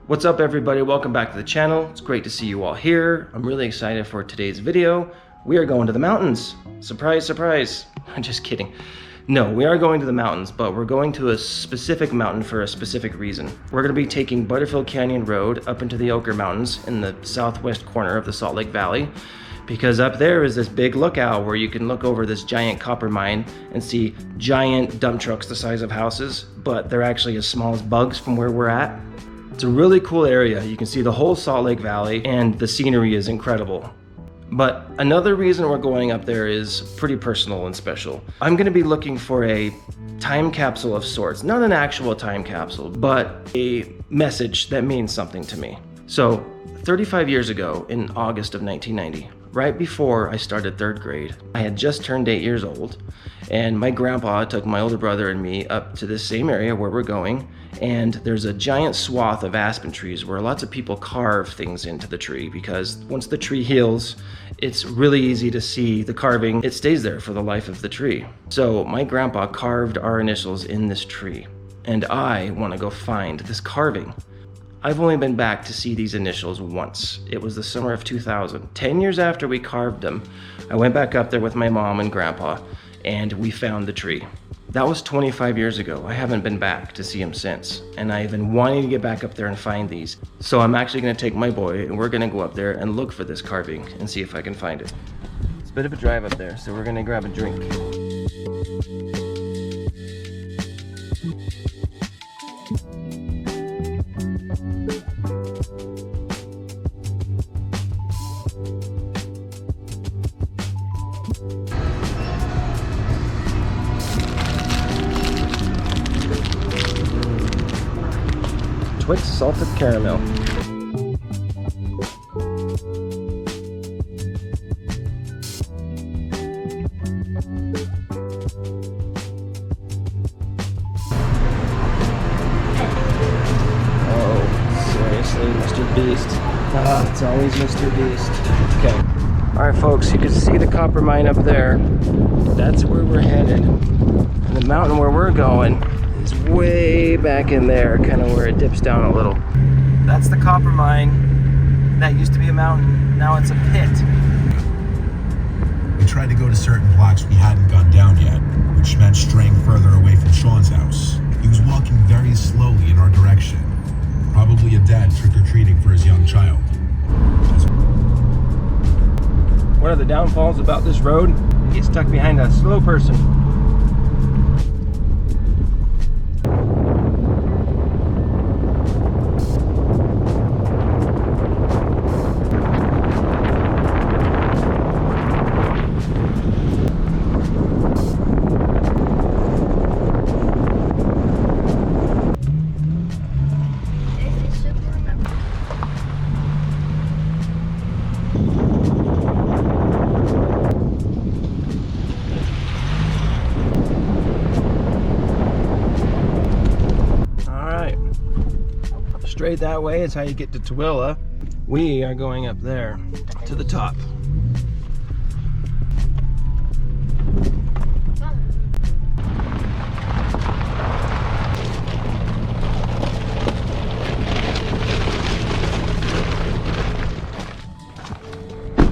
What's up everybody, welcome back to the channel. It's great to see you all here. I'm really excited for today's video. We are going to the mountains. Surprise, surprise. I'm just kidding. No, we are going to the mountains, but we're going to a specific mountain for a specific reason. We're gonna be taking Butterfield Canyon Road up into the Oquirrh Mountains in the southwest corner of the Salt Lake Valley, because up there is this big lookout where you can look over this giant copper mine and see giant dump trucks the size of houses, but they're actually as small as bugs from where we're at. It's a really cool area. You can see the whole Salt Lake Valley and the scenery is incredible. But another reason we're going up there is pretty personal and special. I'm gonna be looking for a time capsule of sorts. Not an actual time capsule, but a message that means something to me. So 35 years ago in August of 1990, right before I started third grade, I had just turned 8 years old, and my grandpa took my older brother and me up to this same area where we're going, and there's a giant swath of aspen trees where lots of people carve things into the tree, because once the tree heals, it's really easy to see the carving. It stays there for the life of the tree. So my grandpa carved our initials in this tree, and I want to go find this carving. I've only been back to see these initials once. It was the summer of 2000. 10 years after we carved them, I went back up there with my mom and grandpa, and we found the tree. That was 25 years ago. I haven't been back to see him since, and I've been wanting to get back up there and find these. So I'm actually gonna take my boy, and we're gonna go up there and look for this carving and see if I can find it. It's a bit of a drive up there, so we're gonna grab a drink. Twix salted caramel. Oh, seriously, Mr. Beast. Ah, it's always Mr. Beast. Okay. All right, folks, you can see the copper mine up there. That's where we're headed. And the mountain where we're going is way back in there, kind of where it dips down a little. That's the copper mine. That used to be a mountain. Now it's a pit. We tried to go to certain blocks we hadn't gone down yet, which meant straying further away from Sean's house. He was walking very slowly in our direction. Probably a dad trick-or-treating for his young child. One of the downfalls about this road, you get stuck behind a slow person. Straight that way is how you get to Tooele. We are going up there to the top.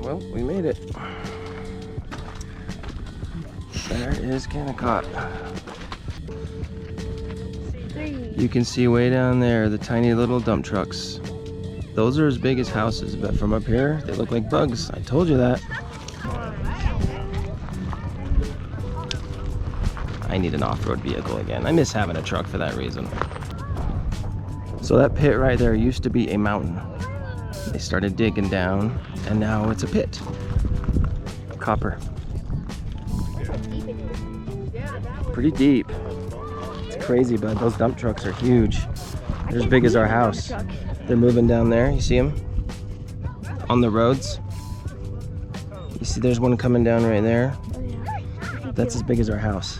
Well, we made it. There is Kennecott. You can see way down there the tiny little dump trucks. Those are as big as houses, but from up here they look like bugs. I told you that. I need an off-road vehicle again. I miss having a truck for that reason. So that pit right there used to be a mountain. They started digging down and now it's a pit. Copper. Pretty deep. Crazy, bud. Those dump trucks are huge. They're as big as our house. They're moving down there. You see them on the roads? You see there's one coming down right there. That's as big as our house.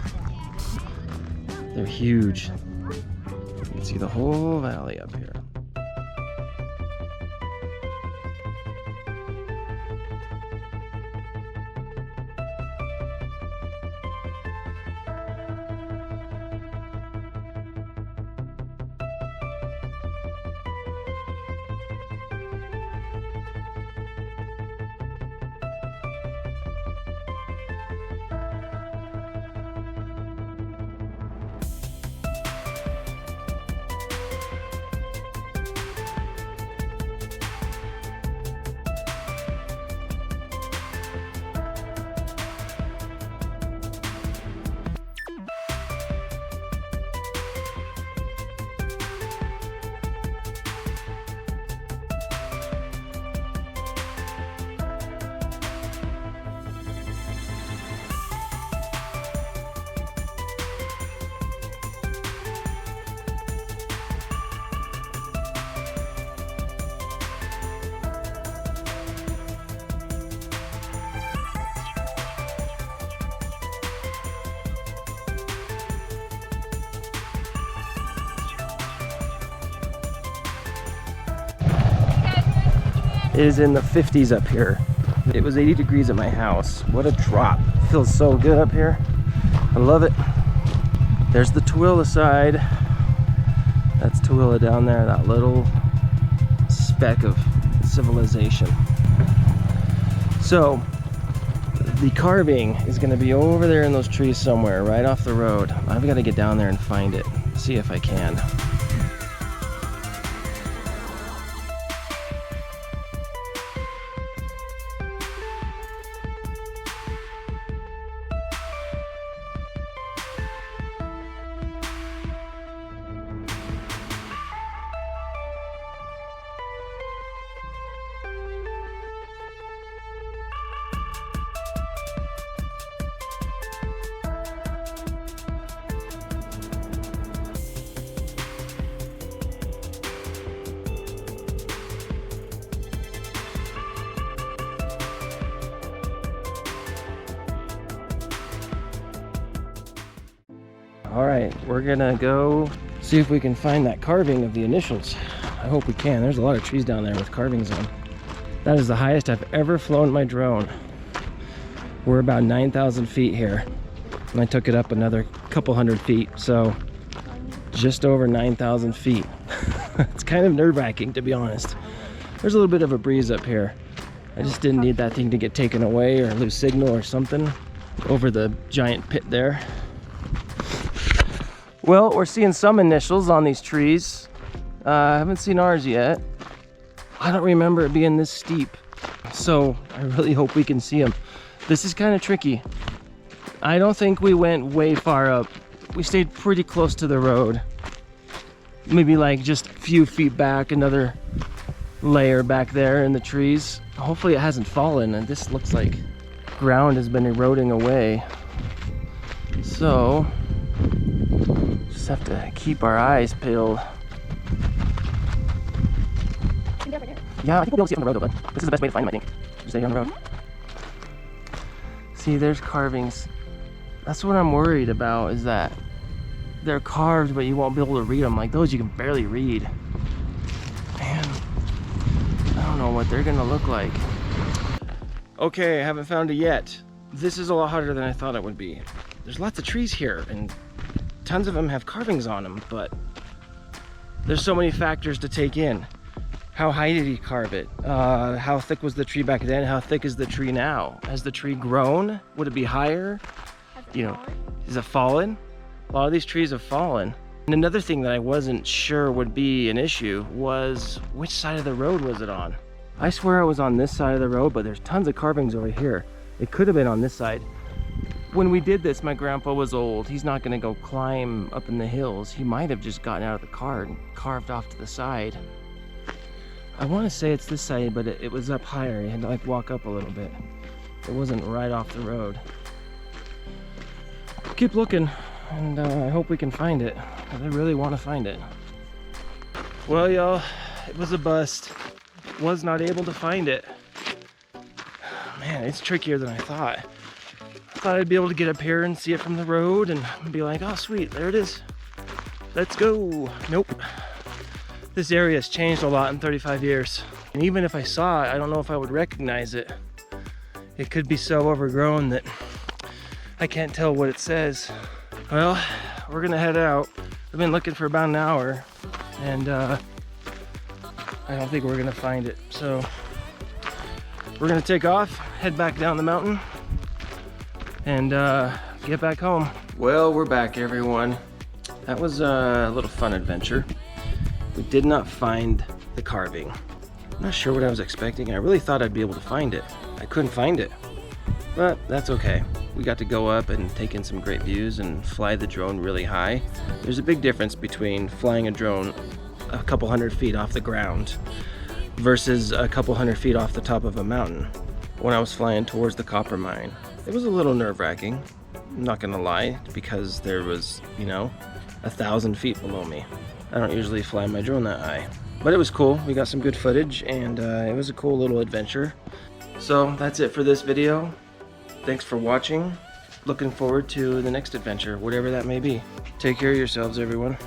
They're huge. You can see the whole valley up here. is in the 50s up here. It was 80 degrees at my house. What a drop. Feels so good up here. I love it. There's the Tooele side. That's Tooele down there, that little speck of civilization. So the carving is going to be over there in those trees somewhere, right off the road. I've got to get down there and find it, see if I can. All right, we're gonna go see if we can find that carving of the initials. I hope we can. There's a lot of trees down there with carvings on. That is the highest I've ever flown my drone. We're about 9,000 feet here. And I took it up another couple hundred feet, so just over 9,000 feet. It's kind of nerve-wracking, to be honest. There's a little bit of a breeze up here. I just didn't need that thing to get taken away or lose signal or something over the giant pit there. Well, we're seeing some initials on these trees. I haven't seen ours yet. I don't remember it being this steep, so I really hope we can see them. This is kind of tricky. I don't think we went way far up. We stayed pretty close to the road. Maybe like just a few feet back, another layer back there in the trees. Hopefully it hasn't fallen, and this looks like ground has been eroding away. So just have to keep our eyes peeled. Yeah, I think we'll be able to see it from the road though, but this is the best way to find them, I think. Just stay on the road. See, there's carvings. That's what I'm worried about, is that they're carved, but you won't be able to read them. Like those, you can barely read. Man, I don't know what they're gonna look like. Okay, I haven't found it yet. This is a lot harder than I thought it would be. There's lots of trees here, and tons of them have carvings on them, but there's so many factors to take in. How high did he carve it? How thick was the tree back then? How thick is the tree now? Has the tree grown? Would it be higher? You know, is it fallen? A lot of these trees have fallen. And another thing that I wasn't sure would be an issue was which side of the road was it on? I swear it was on this side of the road, but there's tons of carvings over here. It could have been on this side. When we did this, my grandpa was old. He's not gonna go climb up in the hills. He might have just gotten out of the car and carved off to the side. I want to say it's this side, but it was up higher. You had to like walk up a little bit. It wasn't right off the road. Keep looking, and I hope we can find it. I really want to find it. Well, y'all, it was a bust. Was not able to find it. Man, it's trickier than I thought. I thought I'd be able to get up here and see it from the road and be like, oh sweet, there it is. Let's go. Nope. This area has changed a lot in 35 years. And even if I saw it, I don't know if I would recognize it. It could be so overgrown that I can't tell what it says. Well, we're gonna head out. I've been looking for about an hour, and I don't think we're gonna find it. So we're gonna take off, head back down the mountain, and get back home. Well, we're back, everyone. That was a little fun adventure. We did not find the carving. I'm not sure what I was expecting. I really thought I'd be able to find it. I couldn't find it, but that's okay. We got to go up and take in some great views and fly the drone really high. There's a big difference between flying a drone a couple hundred feet off the ground versus a couple hundred feet off the top of a mountain. When I was flying towards the copper mine, it was a little nerve-wracking, I'm not gonna lie, because there was, 1,000 feet below me. I don't usually fly my drone that high, but it was cool. We got some good footage, and it was a cool little adventure. So that's it for this video. Thanks for watching. Looking forward to the next adventure, whatever that may be. Take care of yourselves, everyone.